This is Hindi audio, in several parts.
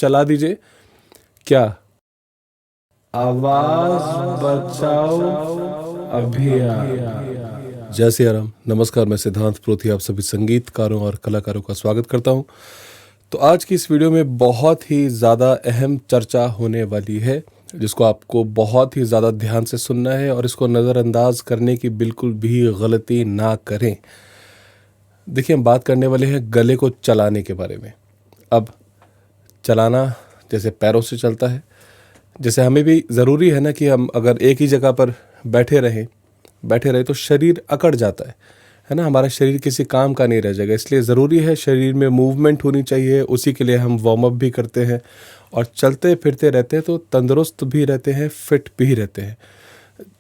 चला दीजिए। क्या आवाज बचाओ अभियान। जय श्री राम। नमस्कार, मैं सिद्धांत प्रोथी आप सभी संगीतकारों और कलाकारों का स्वागत करता हूं। तो आज की इस वीडियो में बहुत ही ज़्यादा अहम चर्चा होने वाली है, जिसको आपको बहुत ही ज़्यादा ध्यान से सुनना है और इसको नज़रअंदाज करने की बिल्कुल भी गलती ना करें। देखिए, हम बात करने वाले हैं गले को चलाने के बारे में। अब चलाना जैसे पैरों से चलता है, जैसे हमें भी ज़रूरी है ना कि हम अगर एक ही जगह पर बैठे रहें तो शरीर अकड़ जाता है ना। हमारा शरीर किसी काम का नहीं रह जाएगा, इसलिए ज़रूरी है शरीर में मूवमेंट होनी चाहिए। उसी के लिए हम वार्म अप भी करते हैं और चलते फिरते रहते हैं तो तंदुरुस्त भी रहते हैं, फिट भी रहते हैं।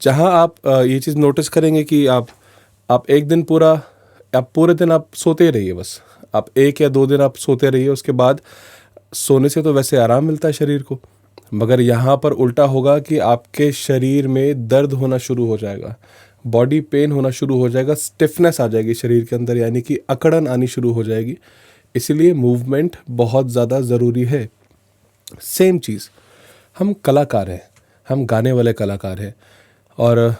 जहाँ आप ये चीज़ नोटिस करेंगे कि आप एक दिन आप पूरे दिन आप सोते ही रहिए, बस आप 1 या 2 दिन आप सोते रहिए। उसके बाद सोने से तो वैसे आराम मिलता है शरीर को, मगर यहाँ पर उल्टा होगा कि आपके शरीर में दर्द होना शुरू हो जाएगा, बॉडी पेन होना शुरू हो जाएगा, स्टिफनेस आ जाएगी शरीर के अंदर, यानी कि अकड़न आनी शुरू हो जाएगी। इसीलिए मूवमेंट बहुत ज़्यादा ज़रूरी है। सेम चीज़, हम कलाकार हैं, हम गाने वाले कलाकार हैं, और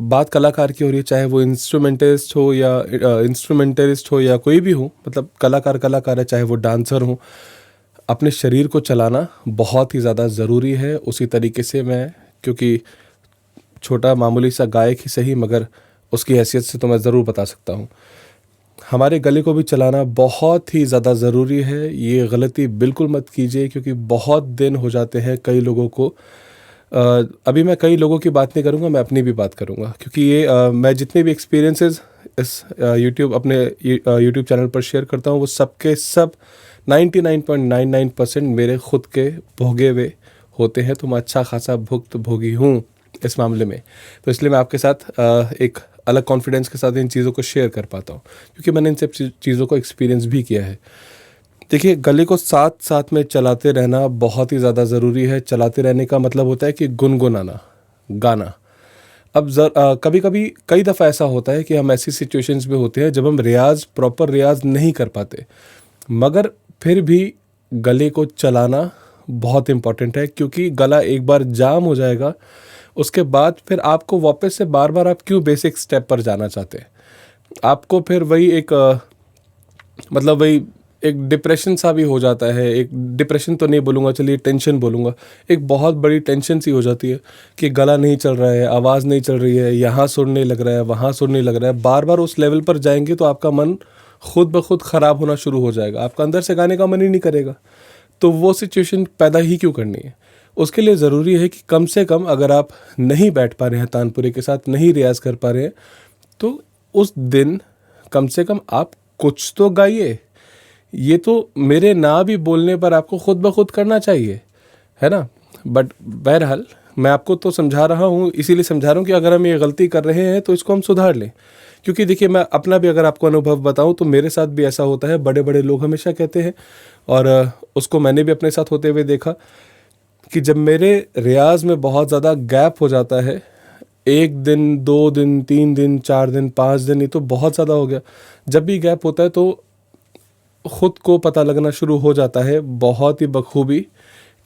बात कलाकार की हो रही है, चाहे वो इंस्ट्रूमेंटलिस्ट हो या कोई भी हो, मतलब कलाकार है, चाहे वो डांसर हो। अपने शरीर को चलाना बहुत ही ज़्यादा ज़रूरी है। उसी तरीके से मैं, क्योंकि छोटा मामूली सा गायक ही सही, मगर उसकी हैसियत से तो मैं ज़रूर बता सकता हूँ, हमारे गले को भी चलाना बहुत ही ज़्यादा ज़रूरी है। ये गलती बिल्कुल मत कीजिए, क्योंकि बहुत दिन हो जाते हैं कई लोगों को। अभी मैं कई लोगों की बात नहीं करूँगा, मैं अपनी भी बात करूँगा, क्योंकि ये मैं जितने भी एक्सपीरियंसेस इस अपने यूट्यूब चैनल पर शेयर करता हूँ, वो सबके सब 99.99% मेरे खुद के भोगे हुए होते हैं। तो मैं अच्छा खासा भुक्तभोगी हूँ इस मामले में, तो इसलिए मैं आपके साथ एक अलग कॉन्फिडेंस के साथ इन चीज़ों को शेयर कर पाता हूँ, क्योंकि मैंने इन सब चीज़ों को एक्सपीरियंस भी किया है। देखिए, गले को साथ साथ में चलाते रहना बहुत ही ज़्यादा ज़रूरी है। चलाते रहने का मतलब होता है कि गुनगुनाना, गाना। अब कभी कभी कई दफ़ा ऐसा होता है कि हम ऐसी सिचुएशंस में होते हैं जब हम प्रॉपर रियाज नहीं कर पाते, मगर फिर भी गले को चलाना बहुत इम्पॉर्टेंट है, क्योंकि गला एक बार जाम हो जाएगा, उसके बाद फिर आपको वापस से बार बार आप क्यों बेसिक स्टेप पर जाना चाहते हैं। आपको फिर वही एक डिप्रेशन सा भी हो जाता है। एक डिप्रेशन तो नहीं बोलूँगा, चलिए टेंशन बोलूँगा। एक बहुत बड़ी टेंशन सी हो जाती है कि गला नहीं चल रहा है, आवाज़ नहीं चल रही है, यहाँ सुर नहीं लग रहा है, वहाँ सुर नहीं लग रहा है। बार बार उस लेवल पर जाएंगे तो आपका मन खुद ब खुद ख़राब होना शुरू हो जाएगा, आपका अंदर से गाने का मन ही नहीं करेगा। तो वो सिचुएशन पैदा ही क्यों करनी है। उसके लिए ज़रूरी है कि कम से कम अगर आप नहीं बैठ पा रहे हैं तानपुरे के साथ, नहीं रियाज़ कर पा रहे हैं, तो उस दिन कम से कम आप कुछ तो गाइए। ये तो मेरे ना भी बोलने पर आपको खुद ब खुद करना चाहिए, है ना। बट बहरहाल मैं आपको तो समझा रहा हूँ, इसीलिए समझा रहा हूँ कि अगर हम ये गलती कर रहे हैं तो इसको हम सुधार लें। क्योंकि देखिए, मैं अपना भी अगर आपको अनुभव बताऊँ तो मेरे साथ भी ऐसा होता है। बड़े बड़े लोग हमेशा कहते हैं, और उसको मैंने भी अपने साथ होते हुए देखा, कि जब मेरे रियाज में बहुत ज़्यादा गैप हो जाता है, 1 दिन, 2 दिन, 3 दिन, 4 दिन, 5 दिन, ये तो बहुत ज़्यादा हो गया। जब भी गैप होता है तो खुद को पता लगना शुरू हो जाता है बहुत ही बखूबी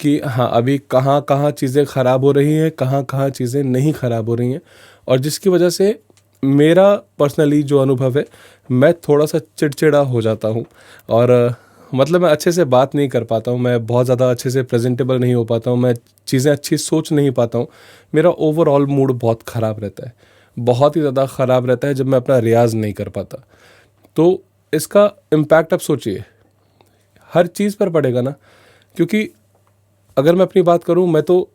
कि हाँ, अभी कहाँ कहाँ चीज़ें ख़राब हो रही हैं, कहाँ कहाँ चीज़ें नहीं ख़राब हो रही हैं। और जिसकी वजह से मेरा पर्सनली जो अनुभव है, मैं थोड़ा सा चिड़चिड़ा हो जाता हूँ, और मतलब मैं अच्छे से बात नहीं कर पाता हूँ, मैं बहुत ज़्यादा अच्छे से प्रेजेंटेबल नहीं हो पाता हूँ, मैं चीज़ें अच्छी सोच नहीं पाता हूँ। मेरा ओवरऑल मूड बहुत ख़राब रहता है, बहुत ही ज़्यादा ख़राब रहता है जब मैं अपना रियाज़ नहीं कर पाता। तो इसका इम्पैक्ट आप सोचिए, हर चीज़ पर पड़ेगा ना। क्योंकि अगर मैं अपनी बात करूं, मैं तो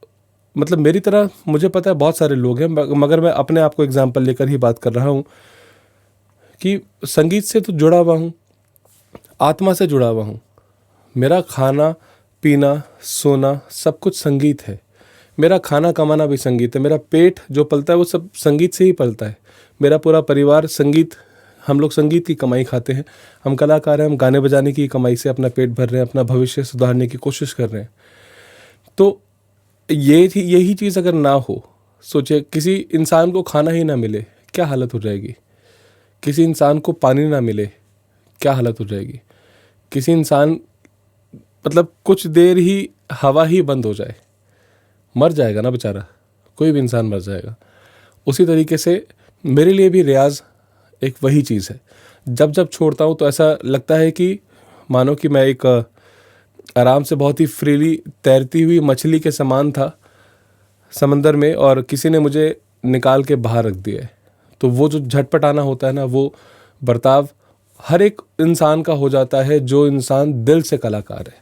मतलब मेरी तरह मुझे पता है बहुत सारे लोग हैं, मगर मैं अपने आप को एग्जांपल लेकर ही बात कर रहा हूं कि संगीत से तो जुड़ा हुआ हूं, आत्मा से जुड़ा हुआ हूं। मेरा खाना पीना सोना सब कुछ संगीत है, मेरा खाना कमाना भी संगीत है, मेरा पेट जो पलता है वो सब संगीत से ही पलता है, मेरा पूरा परिवार संगीत, हम लोग संगीत की कमाई खाते हैं। हम कलाकार हैं, हम गाने बजाने की कमाई से अपना पेट भर रहे हैं, अपना भविष्य सुधारने की कोशिश कर रहे हैं। तो यही चीज़ अगर ना हो, सोचिए किसी इंसान को खाना ही ना मिले, क्या हालत हो जाएगी। किसी इंसान को पानी ना मिले, क्या हालत हो जाएगी। किसी इंसान मतलब कुछ देर ही हवा ही बंद हो जाए, मर जाएगा ना बेचारा, कोई भी इंसान मर जाएगा। उसी तरीके से मेरे लिए भी रियाज़ एक वही चीज़ है। जब जब छोड़ता हूँ तो ऐसा लगता है कि मानो कि मैं एक आराम से बहुत ही फ्रीली तैरती हुई मछली के समान था समंदर में, और किसी ने मुझे निकाल के बाहर रख दिया है। तो वो जो झटपटाना होता है ना, वो बर्ताव हर एक इंसान का हो जाता है जो इंसान दिल से कलाकार है,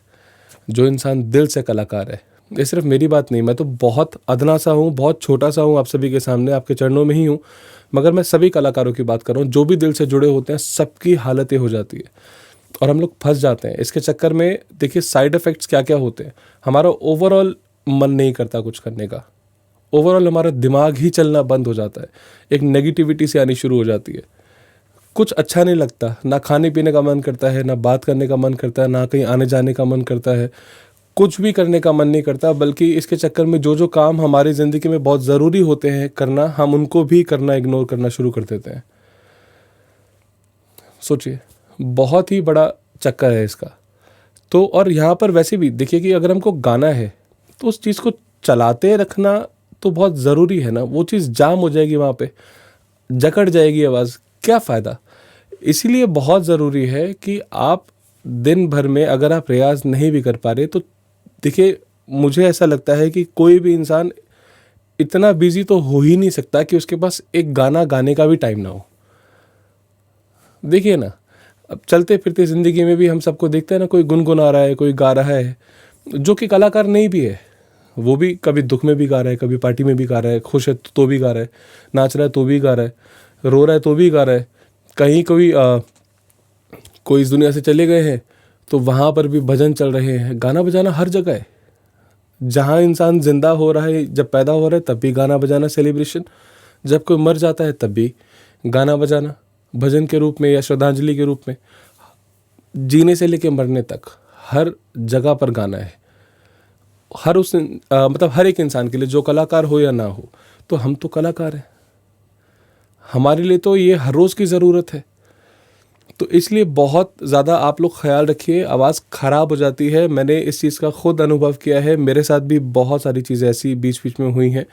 जो इंसान दिल से कलाकार है। ये सिर्फ मेरी बात नहीं, मैं तो बहुत अदना सा हूँ, बहुत छोटा सा हूँ आप सभी के सामने, आपके चरणों में ही हूँ, मगर मैं सभी कलाकारों की बात कर रहा हूँ जो भी दिल से जुड़े होते हैं। सबकी हालत ये हो जाती है और हम लोग फंस जाते हैं इसके चक्कर में। देखिए साइड इफ़ेक्ट्स क्या क्या होते हैं। हमारा ओवरऑल मन नहीं करता कुछ करने का, ओवरऑल हमारा दिमाग ही चलना बंद हो जाता है, एक नेगेटिविटी से आनी शुरू हो जाती है। कुछ अच्छा नहीं लगता, ना खाने पीने का मन करता है, ना बात करने का मन करता है, ना कहीं आने जाने का मन करता है, कुछ भी करने का मन नहीं करता। बल्कि इसके चक्कर में जो जो काम हमारी ज़िंदगी में बहुत ज़रूरी होते हैं करना, हम उनको भी करना इग्नोर करना शुरू कर देते हैं। सोचिए, बहुत ही बड़ा चक्कर है इसका। तो और यहाँ पर वैसे भी देखिए कि अगर हमको गाना है तो उस चीज़ को चलाते रखना तो बहुत ज़रूरी है ना। वो चीज़ जाम हो जाएगी, वहाँ पे जकड़ जाएगी आवाज़, क्या फ़ायदा। इसीलिए बहुत ज़रूरी है कि आप दिन भर में अगर आप रियाज़ नहीं भी कर पा रहे तो देखिए, मुझे ऐसा लगता है कि कोई भी इंसान इतना बिजी तो हो ही नहीं सकता कि उसके पास एक गाना गाने का भी टाइम ना हो। देखिए ना, अब चलते फिरते ज़िंदगी में भी हम सबको देखते हैं ना, कोई गुनगुना रहा है, कोई गा रहा है, जो कि कलाकार नहीं भी है। वो भी कभी दुख में भी गा रहा है, कभी पार्टी में भी गा रहा है, खुश है तो भी गा रहा है, नाच रहा है तो भी गा रहा है, रो रहा है तो भी गा रहा है। कहीं कोई इस दुनिया से चले गए हैं तो वहाँ पर भी भजन चल रहे हैं। गाना बजाना हर जगह है, जहाँ इंसान जिंदा हो रहा है, जब पैदा हो रहा है तब भी गाना बजाना सेलिब्रेशन, जब कोई मर जाता है तब भी गाना बजाना, भजन के रूप में या श्रद्धांजलि के रूप में। जीने से लेके मरने तक हर जगह पर गाना है। मतलब हर एक इंसान के लिए, जो कलाकार हो या ना हो, तो हम तो कलाकार हैं, हमारे लिए तो ये हर रोज़ की ज़रूरत है। तो इसलिए बहुत ज़्यादा आप लोग ख्याल रखिए, आवाज़ ख़राब हो जाती है। मैंने इस चीज़ का खुद अनुभव किया है, मेरे साथ भी बहुत सारी चीज़ें ऐसी बीच बीच में हुई हैं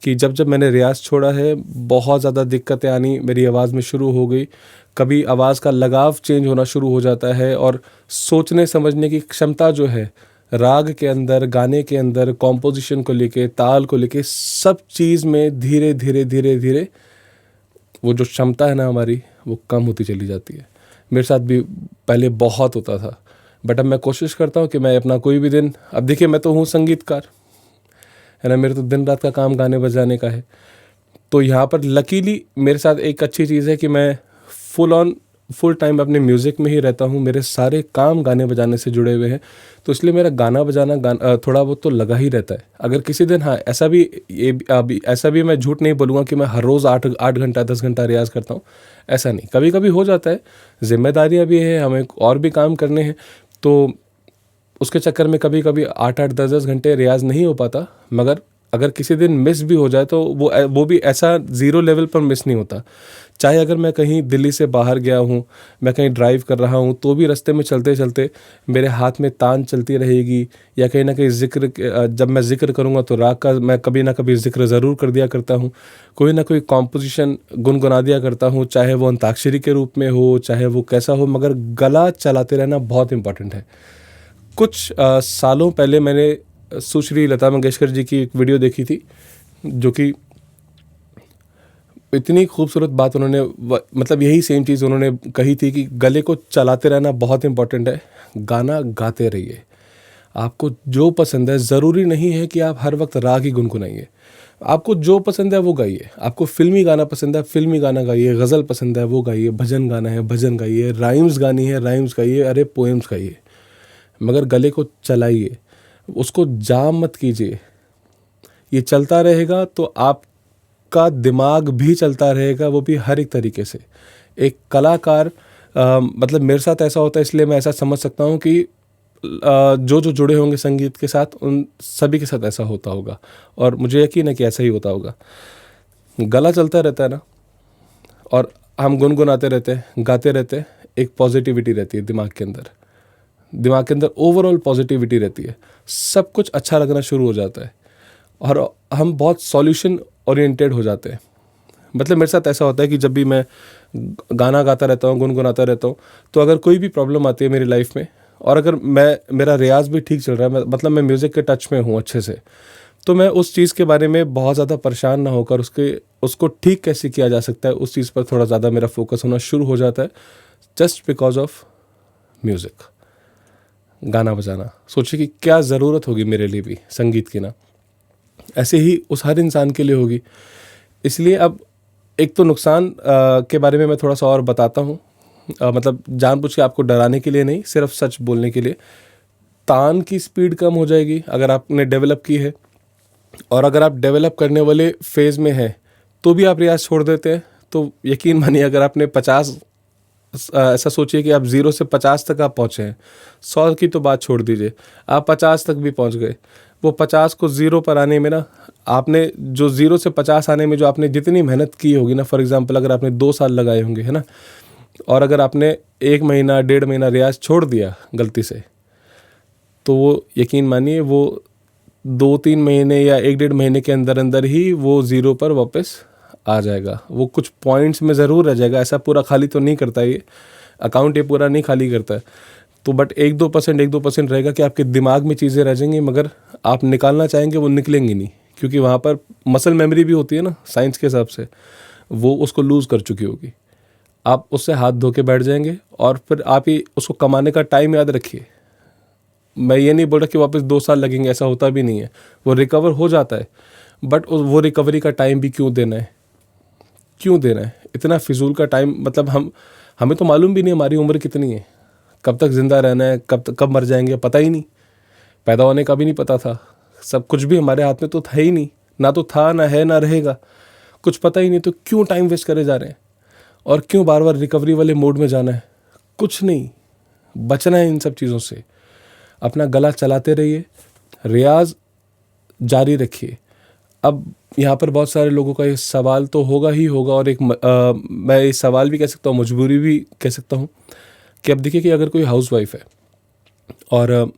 कि जब जब मैंने रियाज़ छोड़ा है बहुत ज़्यादा दिक्कतें आनी मेरी आवाज़ में शुरू हो गई। कभी आवाज़ का लगाव चेंज होना शुरू हो जाता है, और सोचने समझने की क्षमता जो है राग के अंदर, गाने के अंदर, कॉम्पोजिशन को लेके, ताल को लेके, सब चीज़ में धीरे धीरे धीरे धीरे वो जो क्षमता है ना हमारी, वो कम होती चली जाती है। मेरे साथ भी पहले बहुत होता था, बट अब मैं कोशिश करता हूँ कि मैं अपना कोई भी दिन, अब देखिए मैं तो हूँ संगीतकार, है ना, मेरे तो दिन रात का काम गाने बजाने का है। तो यहाँ पर लकीली मेरे साथ एक अच्छी चीज़ है कि मैं फुल टाइम अपने म्यूज़िक में ही रहता हूँ। मेरे सारे काम गाने बजाने से जुड़े हुए हैं, तो इसलिए मेरा गाना बजाना थोड़ा बहुत तो लगा ही रहता है। अगर किसी दिन, हाँ, ऐसा भी मैं झूठ नहीं बोलूँगा कि मैं हर रोज़ 8 घंटा 10 घंटा रियाज़ करता हूँ, ऐसा नहीं। कभी कभी हो जाता है, जिम्मेदारियाँ भी हैं, हमें और भी काम करने हैं, तो उसके चक्कर में कभी कभी 8 10 घंटे रियाज़ नहीं हो पाता। मगर अगर किसी दिन मिस भी हो जाए तो वो भी ऐसा ज़ीरो लेवल पर मिस नहीं होता। चाहे अगर मैं कहीं दिल्ली से बाहर गया हूँ, मैं कहीं ड्राइव कर रहा हूँ, तो भी रास्ते में चलते चलते मेरे हाथ में तान चलती रहेगी, या कहीं ना कहीं जब मैं ज़िक्र करूँगा तो राग का मैं कभी ना कभी ज़िक्र ज़रूर कर दिया करता हूँ। कोई ना कोई कॉम्पोजिशन गुनगुना दिया करता हूँ, चाहे वो अंताक्षरी के रूप में हो, चाहे वो कैसा हो, मगर गला चलाते रहना बहुत इंपॉर्टेंट है। कुछ सालों पहले मैंने सुश्री लता मंगेशकर जी की एक वीडियो देखी थी, जो कि इतनी खूबसूरत बात उन्होंने मतलब यही सेम चीज़ उन्होंने कही थी कि गले को चलाते रहना बहुत इंपॉर्टेंट है, गाना गाते रहिए। आपको जो पसंद है, ज़रूरी नहीं है कि आप हर वक्त राग ही गुनगुनाइए। आपको जो पसंद है वो गाइए। आपको फिल्मी गाना पसंद है, फिल्मी गाना गाइए। गज़ल पसंद है वो गाइए। भजन गाना है, भजन गाइए। राइम्स गानी है, राइम्स गाइए। अरे पोएम्स गाइए, मगर गले को चलाइए, उसको जाम मत कीजिए। ये चलता रहेगा तो आपका दिमाग भी चलता रहेगा, वो भी हर एक तरीके से। एक कलाकार मतलब मेरे साथ ऐसा होता है, इसलिए मैं ऐसा समझ सकता हूँ कि जो जो जुड़े होंगे संगीत के साथ, उन सभी के साथ ऐसा होता होगा, और मुझे यकीन है कि ऐसा ही होता होगा। गला चलता रहता है ना, और हम गुनगुनाते रहते हैं, गाते रहते हैं, एक पॉजिटिविटी रहती है दिमाग के अंदर। दिमाग के अंदर ओवरऑल पॉजिटिविटी रहती है, सब कुछ अच्छा लगना शुरू हो जाता है और हम बहुत सॉल्यूशन ओरिएंटेड हो जाते हैं। मतलब मेरे साथ ऐसा होता है कि जब भी मैं गाना गाता रहता हूँ, गुनगुनाता रहता हूँ, तो अगर कोई भी प्रॉब्लम आती है मेरी लाइफ में और अगर मेरा रियाज भी ठीक चल रहा है, मतलब मैं म्यूज़िक के टच में हूँ अच्छे से, तो मैं उस चीज़ के बारे में बहुत ज़्यादा परेशान ना होकर उसको ठीक कैसे किया जा सकता है उस चीज़ पर थोड़ा ज़्यादा मेरा फोकस होना शुरू हो जाता है, जस्ट बिकॉज ऑफ म्यूज़िक। गाना बजाना, सोचिए कि क्या ज़रूरत होगी मेरे लिए भी संगीत की ना, ऐसे ही उस हर इंसान के लिए होगी। इसलिए अब एक तो नुकसान के बारे में मैं थोड़ा सा और बताता हूँ, मतलब जानबूझ के आपको डराने के लिए नहीं, सिर्फ सच बोलने के लिए। तान की स्पीड कम हो जाएगी अगर आपने डेवलप की है, और अगर आप डेवलप करने वाले फेज़ में हैं तो भी आप रियाज छोड़ देते हैं, तो यकीन मानिए अगर आपने 50 ऐसा सोचिए कि आप 0 से 50 तक आप पहुँचे हैं, 100 की तो बात छोड़ दीजिए, आप 50 तक भी पहुँच गए, वो 50 को 0 पर आने में ना, आपने जो 0 से 50 आने में जो आपने जितनी मेहनत की होगी ना, फॉर एग्जांपल अगर आपने 2 साल लगाए होंगे, है ना, और अगर आपने 1 महीना 1.5 महीना रियाज छोड़ दिया गलती से, तो वो यकीन मानिए वो 2-3 महीने या 1-1.5 महीने के अंदर अंदर ही वो 0 पर वापस आ जाएगा। वो कुछ पॉइंट्स में ज़रूर रह जाएगा, ऐसा पूरा खाली तो नहीं करता ये अकाउंट, ये पूरा नहीं खाली करता है, तो बट 1-2% रहेगा कि आपके दिमाग में चीज़ें रह जाएंगी, मगर आप निकालना चाहेंगे वो निकलेंगी नहीं, क्योंकि वहाँ पर मसल मेमोरी भी होती है ना, साइंस के हिसाब से वो उसको लूज़ कर चुकी होगी। आप उससे हाथ धो के बैठ जाएंगे और फिर आप ही उसको कमाने का टाइम याद रखिए। मैं ये नहीं बोल रहा कि वापस 2 साल लगेंगे, ऐसा होता भी नहीं है, वो रिकवर हो जाता है, बट वो रिकवरी का टाइम भी क्यों देना है, क्यों देना है इतना फिजूल का टाइम। मतलब हमें तो मालूम भी नहीं हमारी उम्र कितनी है, कब तक ज़िंदा रहना है, कब मर जाएंगे पता ही नहीं, पैदा होने का भी नहीं पता था, सब कुछ भी हमारे हाथ में तो था ही नहीं, ना तो था, ना है, ना रहेगा, कुछ पता ही नहीं, तो क्यों टाइम वेस्ट करे जा रहे हैं और क्यों बार बार रिकवरी वाले मोड में जाना है। कुछ नहीं, बचना है इन सब चीज़ों से। अपना गला चलाते रहिए, रियाज जारी रखिए। अब यहाँ पर बहुत सारे लोगों का ये सवाल तो होगा ही होगा, और मैं ये सवाल भी कह सकता हूँ, मजबूरी भी कह सकता हूँ, कि अब देखिए कि अगर कोई हाउसवाइफ है और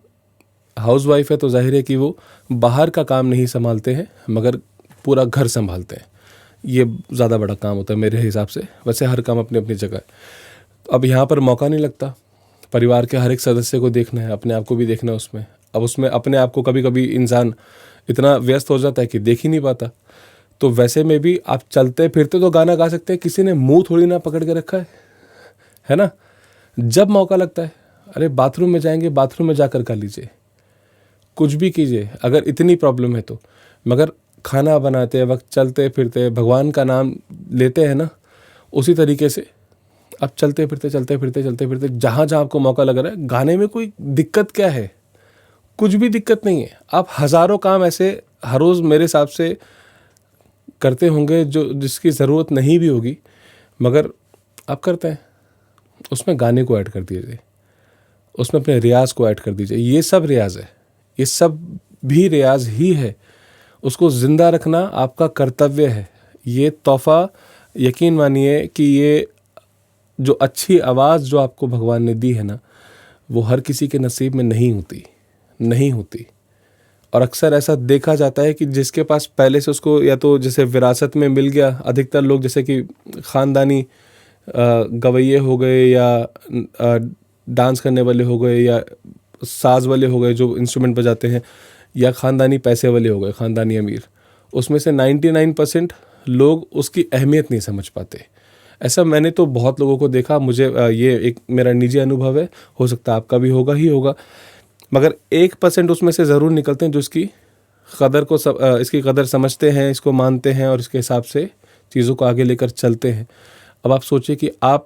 हाउसवाइफ है तो जाहिर है कि वो बाहर का काम नहीं संभालते हैं मगर पूरा घर संभालते हैं। ये ज़्यादा बड़ा काम होता है मेरे हिसाब से, वैसे हर काम अपनी अपनी जगह है। अब यहाँ पर मौका नहीं लगता, परिवार के हर एक सदस्य को देखना है, अपने आप को भी देखना है उसमें। अब उसमें अपने आप को कभी कभी इंसान इतना व्यस्त हो जाता है कि देख ही नहीं पाता। तो वैसे में भी आप चलते फिरते तो गाना गा सकते हैं, किसी ने मुंह थोड़ी ना पकड़ के रखा है ना। जब मौका लगता है, अरे बाथरूम में जाएंगे, बाथरूम में जाकर गा लीजिए, कुछ भी कीजिए अगर इतनी प्रॉब्लम है तो। मगर खाना बनाते वक्त, चलते फिरते भगवान का नाम लेते हैं ना, उसी तरीके से आप चलते फिरते जहाँ जहाँ आपको मौका लग रहा है, गाने में कोई दिक्कत क्या है, कुछ भी दिक्कत नहीं है। आप हज़ारों काम ऐसे हर रोज़ मेरे हिसाब से करते होंगे जो जिसकी ज़रूरत नहीं भी होगी, मगर आप करते हैं, उसमें गाने को ऐड कर दीजिए, उसमें अपने रियाज को ऐड कर दीजिए। ये सब रियाज है, ये सब भी रियाज ही है, उसको ज़िंदा रखना आपका कर्तव्य है। ये तोहफ़ा यकीन मानिए कि ये जो अच्छी आवाज़ जो आपको भगवान ने दी है ना, वो हर किसी के नसीब में नहीं होती। और अक्सर ऐसा देखा जाता है कि जिसके पास पहले से उसको या तो जैसे विरासत में मिल गया, अधिकतर लोग जैसे कि ख़ानदानी गवैये हो गए या डांस करने वाले हो गए या साज वाले हो गए जो इंस्ट्रूमेंट बजाते हैं, या ख़ानदानी पैसे वाले हो गए, ख़ानदानी अमीर, उसमें से 99% लोग उसकी अहमियत नहीं समझ पाते। ऐसा मैंने तो बहुत लोगों को देखा, मुझे ये एक मेरा निजी अनुभव है, हो सकता है आपका भी होगा ही होगा, मगर 1% उसमें से ज़रूर निकलते हैं जो इसकी कदर को इसकी कदर समझते हैं, इसको मानते हैं और इसके हिसाब से चीज़ों को आगे लेकर चलते हैं। अब आप सोचिए कि आप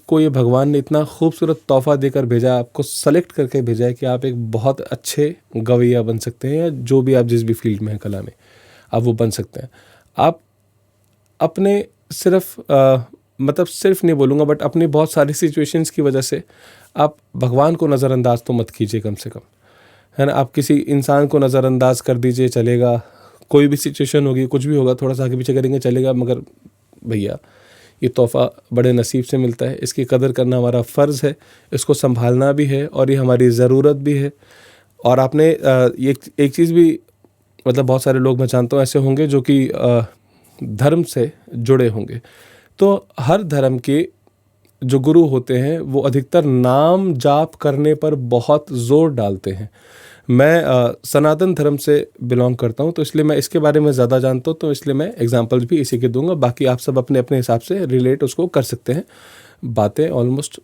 को ये भगवान ने इतना खूबसूरत तोहफ़ा देकर भेजा, आपको सेलेक्ट करके भेजा है कि आप एक बहुत अच्छे गवैया बन सकते हैं, या जो भी आप जिस भी फील्ड में हैं कला में, आप वो बन सकते हैं। आप अपने सिर्फ नहीं बोलूँगा, बट अपनी बहुत सारी सिचुएशंस की वजह से आप भगवान को नज़रअंदाज तो मत कीजिए कम से कम, है ना। आप किसी इंसान को नज़रअंदाज कर दीजिए, चलेगा, कोई भी सिचुएशन होगी, कुछ भी होगा, थोड़ा सा आगे पीछे करेंगे चलेगा, मगर भैया ये तोहफ़ा बड़े नसीब से मिलता है, इसकी कदर करना हमारा फ़र्ज़ है, इसको संभालना भी है और ये हमारी ज़रूरत भी है। और आपने ये एक चीज़ भी, मतलब बहुत सारे लोग मैं जानता हूँ ऐसे होंगे जो कि धर्म से जुड़े होंगे, तो हर धर्म के जो गुरु होते हैं वो अधिकतर नाम जाप करने पर बहुत ज़ोर डालते हैं। मैं सनातन धर्म से बिलोंग करता हूँ, तो इसलिए मैं इसके बारे में ज़्यादा जानता हूँ, तो इसलिए मैं एग्जांपल्स भी इसी के दूंगा। बाकी आप सब अपने अपने हिसाब से रिलेट उसको कर सकते हैं, बातें ऑलमोस्ट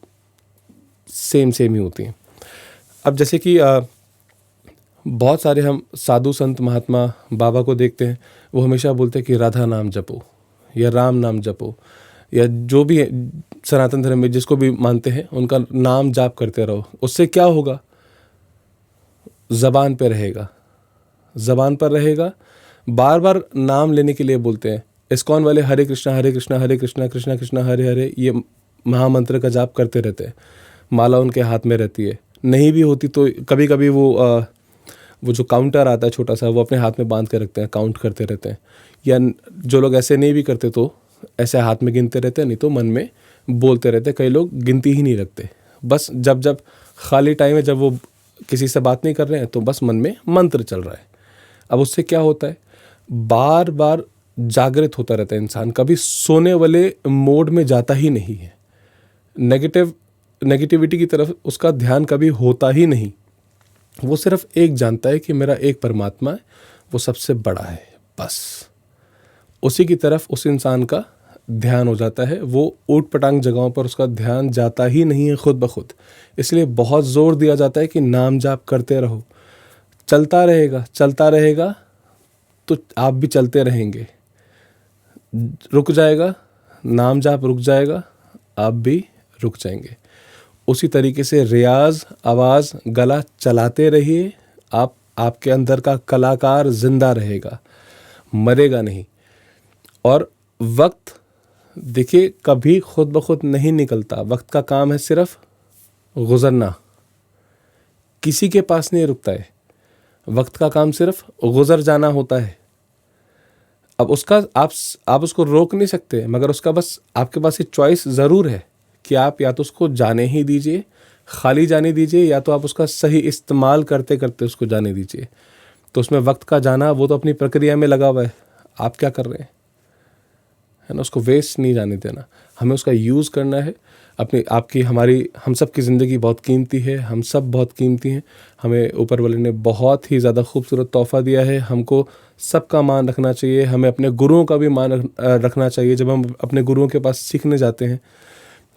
सेम ही होती हैं। अब जैसे कि बहुत सारे हम साधु संत महात्मा बाबा को देखते हैं, वो हमेशा बोलते हैं कि राधा नाम जपो या राम नाम जपो, या जो भी है सनातन धर्म में जिसको भी मानते हैं उनका नाम जाप करते रहो। उससे क्या होगा? ज़बान पे रहेगा, ज़बान पर रहेगा। बार बार नाम लेने के लिए बोलते हैं। इस्कॉन वाले हरे कृष्णा हरे कृष्णा हरे कृष्णा कृष्णा कृष्णा हरे हरे ये महामंत्र का जाप करते रहते हैं। माला उनके हाथ में रहती है, नहीं भी होती तो कभी कभी वो जो काउंटर आता है छोटा सा, वो अपने हाथ में बांध के रखते हैं, काउंट करते रहते हैं। या जो लोग ऐसे नहीं भी करते तो ऐसे हाथ में गिनते रहते हैं, नहीं तो मन में बोलते रहते हैं। कई लोग गिनती ही नहीं रखते, बस जब जब खाली टाइम है, जब वो किसी से बात नहीं कर रहे हैं, तो बस मन में मंत्र चल रहा है। अब उससे क्या होता है? बार बार जागृत होता रहता है इंसान, कभी सोने वाले मोड में जाता ही नहीं है। नेगेटिविटी की तरफ उसका ध्यान कभी होता ही नहीं। वो सिर्फ एक जानता है कि मेरा एक परमात्मा है, वो सबसे बड़ा है, बस उसी की तरफ उस इंसान का ध्यान हो जाता है। वो ऊट पटांग जगहों पर उसका ध्यान जाता ही नहीं है खुद ब खुद। इसलिए बहुत ज़ोर दिया जाता है कि नाम जाप करते रहो, चलता रहेगा तो आप भी चलते रहेंगे। रुक जाएगा नाम जाप, रुक जाएगा आप भी रुक जाएंगे। उसी तरीके से रियाज, आवाज़, गला चलाते रहिए। आपके अंदर का कलाकार जिंदा रहेगा, मरेगा नहीं। और वक्त देखिए कभी खुद ब खुद नहीं निकलता। वक्त का काम है सिर्फ गुजरना, किसी के पास नहीं रुकता है। वक्त का काम सिर्फ गुजर जाना होता है। अब उसका आप उसको रोक नहीं सकते, मगर उसका बस आपके पास एक चॉइस ज़रूर है कि आप या तो उसको जाने ही दीजिए, खाली जाने दीजिए, या तो आप उसका सही इस्तेमाल करते करते उसको जाने दीजिए। तो उसमें वक्त का जाना वो तो अपनी प्रक्रिया में लगा हुआ है, आप क्या कर रहे हैं, है ना? उसको वेस्ट नहीं जाने देना, हमें उसका यूज़ करना है। आपकी हमारी हम सब की ज़िंदगी बहुत कीमती है, हम सब बहुत कीमती हैं। हमें ऊपर वाले ने बहुत ही ज़्यादा खूबसूरत तोहफ़ा दिया है। हमको सबका मान रखना चाहिए, हमें अपने गुरुओं का भी मान रखना चाहिए। जब हम अपने गुरुओं के पास सीखने जाते हैं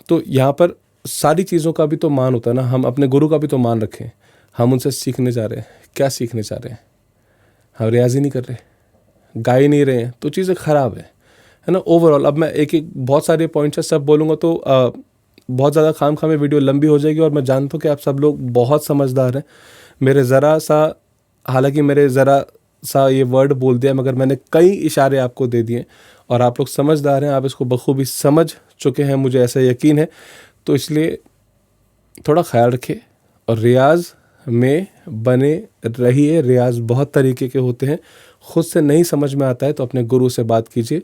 तो यहाँ पर सारी चीज़ों का भी तो मान होता है ना। हम अपने गुरु का भी तो मान रखें। हम उनसे सीखने जा रहे हैं, क्या सीखने जा रहे हैं? हम रियाज ही नहीं कर रहे, गा ही नहीं रहे हैं, तो चीज़ें ख़राब है ना ओवरऑल। अब मैं एक बहुत सारे पॉइंट्स है, सब बोलूँगा तो बहुत ज़्यादा खाम में वीडियो लंबी हो जाएगी। और मैं जानता हूँ कि आप सब लोग बहुत समझदार हैं। हालांकि मेरे ज़रा सा ये वर्ड बोल दिया, मगर मैंने कई इशारे आपको दे दिए और आप लोग समझदार हैं, आप इसको बखूबी समझ चुके हैं, मुझे ऐसा यकीन है। तो इसलिए थोड़ा ख्याल रखिए और रियाज में बने रहिए। रियाज बहुत तरीके के होते हैं, खुद से नहीं समझ में आता है तो अपने गुरु से बात कीजिए,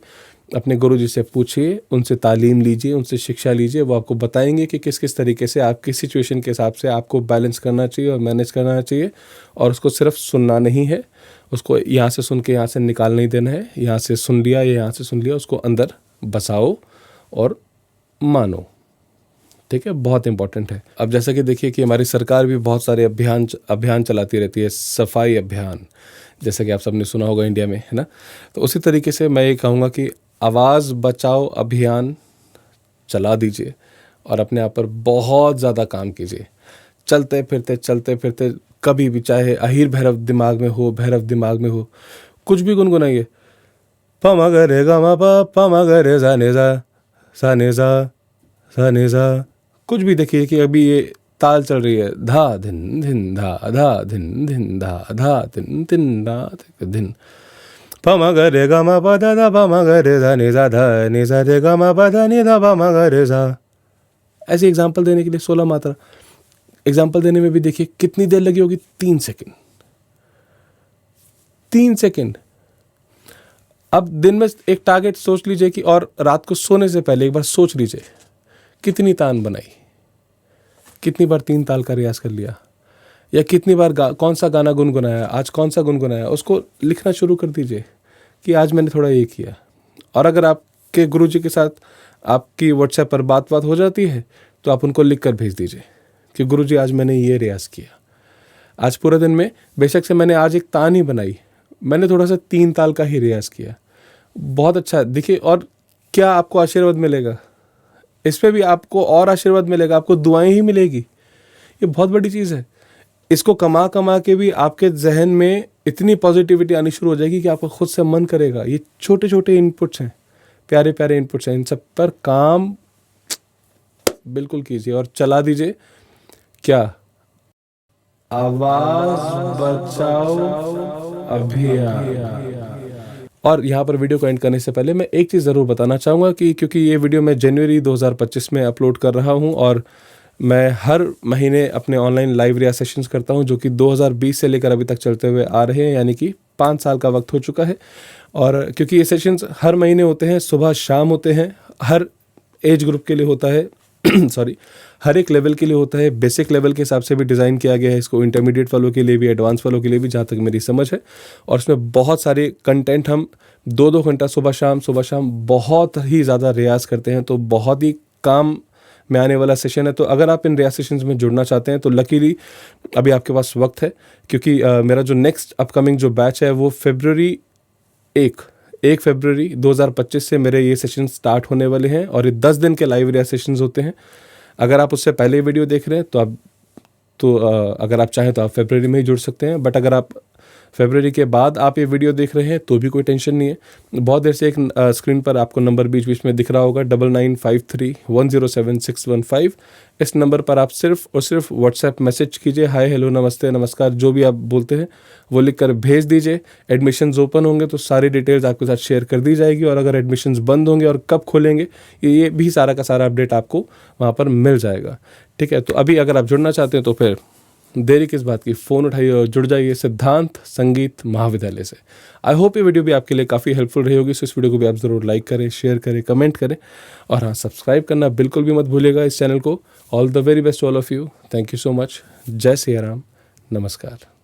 अपने गुरु जी से पूछिए, उनसे तालीम लीजिए, उनसे शिक्षा लीजिए। वो आपको बताएंगे कि किस किस तरीके से आपकी सिचुएशन के हिसाब से आपको बैलेंस करना चाहिए और मैनेज करना चाहिए। और उसको सिर्फ सुनना नहीं है, उसको यहाँ से सुन के यहाँ से निकाल नहीं देना है। यहाँ से सुन लिया या यहाँ से सुन लिया, उसको अंदर बसाओ और मानो, ठीक है? बहुत इंपॉर्टेंट है। अब जैसा कि देखिए कि हमारी सरकार भी बहुत सारे अभियान चलाती रहती है, सफाई अभियान, जैसा कि आप सबने सुना होगा इंडिया में, है ना? तो उसी तरीके से मैं ये कहूँगा कि आवाज़ बचाओ अभियान चला दीजिए और अपने आप पर बहुत ज़्यादा काम कीजिए। चलते फिरते कभी भी, चाहे अहीर भैरव दिमाग में हो, कुछ भी गुनगुनाइए। प म ग रे ग म प म ग रे सा ने सा, कुछ भी। देखिए कि अभी ये ताल चल रही है, धा धिन धिन धा धिन धिन धा धिन धिन धा धिन, प म ग रे ग म प ध ध प म ग रे सा ने सा रे ग म प ध नि ध प म ग रे सा। ऐसे एग्जाम्पल देने के लिए 16 मात्रा। एग्जाम्पल देने में भी देखिए कितनी देर लगी होगी, 3 सेकंड। अब दिन में एक टारगेट सोच लीजिए कि, और रात को सोने से पहले एक बार सोच लीजिए कितनी तान बनाई, कितनी बार 3 ताल का रियाज कर लिया, या कितनी बार कौन सा गाना गुनगुनाया, आज कौन सा गुनगुनाया, उसको लिखना शुरू कर दीजिए कि आज मैंने थोड़ा ये किया। और अगर आपके गुरुजी के साथ आपकी व्हाट्सएप पर बात हो जाती है तो आप उनको लिख कर भेज दीजिए कि गुरुजी आज मैंने ये रियाज़ किया, आज पूरे दिन में बेशक से मैंने आज एक तान ही बनाई, मैंने थोड़ा सा 3 ताल का ही रियाज़ किया, बहुत अच्छा। देखिए, और क्या आपको आशीर्वाद मिलेगा, इस पर भी आपको और आशीर्वाद मिलेगा, आपको दुआएं ही मिलेगी। ये बहुत बड़ी चीज़ है। इसको कमा कमा के भी आपके जहन में इतनी पॉजिटिविटी आनी शुरू हो जाएगी कि आपका खुद से मन करेगा। ये छोटे छोटे इनपुट्स हैं, प्यारे प्यारे इनपुट्स हैं, इन सब पर काम बिल्कुल कीजिए और चला दीजिए। क्या आवाज बचाओ अभियान। और यहाँ पर वीडियो को एंड करने से पहले मैं एक चीज़ ज़रूर बताना चाहूँगा कि क्योंकि ये वीडियो मैं जनवरी 2025 में अपलोड कर रहा हूँ और मैं हर महीने अपने ऑनलाइन लाइव रियाज सेशंस करता हूँ, जो कि 2020 से लेकर अभी तक चलते हुए आ रहे हैं, यानी कि 5 साल का वक्त हो चुका है। और क्योंकि ये सेशंस हर महीने होते हैं, सुबह शाम होते हैं, हर एज ग्रुप के लिए होता है सॉरी, हर एक लेवल के लिए होता है। बेसिक लेवल के हिसाब से भी डिज़ाइन किया गया है इसको, इंटरमीडिएट वालों के लिए भी, एडवांस वालों के लिए भी, जहाँ तक मेरी समझ है। और इसमें बहुत सारे कंटेंट हम 2-2 घंटा सुबह शाम बहुत ही ज़्यादा रियाज करते हैं, तो बहुत ही काम में आने वाला सेशन है। तो अगर आप इन रियाज सेशंस में जुड़ना चाहते हैं तो लकीली अभी आपके पास वक्त है, क्योंकि मेरा जो नेक्स्ट अपकमिंग जो बैच है वो फरवरी 1 फरवरी 2025 से मेरे ये सेशन स्टार्ट होने वाले हैं और ये 10 दिन के लाइव रियाज सेशंस होते हैं। अगर आप उससे पहले वीडियो देख रहे हैं तो अगर आप चाहें तो आप फरवरी में ही जुड़ सकते हैं, बट अगर आप फरवरी के बाद आप ये वीडियो देख रहे हैं तो भी कोई टेंशन नहीं है। बहुत देर से एक स्क्रीन पर आपको नंबर बीच बीच में दिख रहा होगा 9953107615। इस नंबर पर आप सिर्फ और सिर्फ व्हाट्सएप मैसेज कीजिए, हाय हेलो नमस्ते नमस्कार जो भी आप बोलते हैं वो लिख कर भेज दीजिए। एडमिशन्स ओपन होंगे तो सारी डिटेल्स आपके साथ शेयर कर दी जाएगी, और अगर एडमिशन्स बंद होंगे और कब खोलेंगे ये भी सारा का सारा अपडेट आपको वहाँ पर मिल जाएगा। ठीक है, तो अभी अगर आप जुड़ना चाहते हैं तो फिर देरी किस बात की, फ़ोन उठाइए और जुड़ जाइए सिद्धांत संगीत महाविद्यालय से। आई होप ये वीडियो भी आपके लिए काफ़ी हेल्पफुल रही होगी। सो इस वीडियो को भी आप ज़रूर लाइक करें, शेयर करें, कमेंट करें, और हाँ, सब्सक्राइब करना बिल्कुल भी मत भूलिएगा इस चैनल को। All the very best all of you, thank you so much. जय सिया राम, नमस्कार।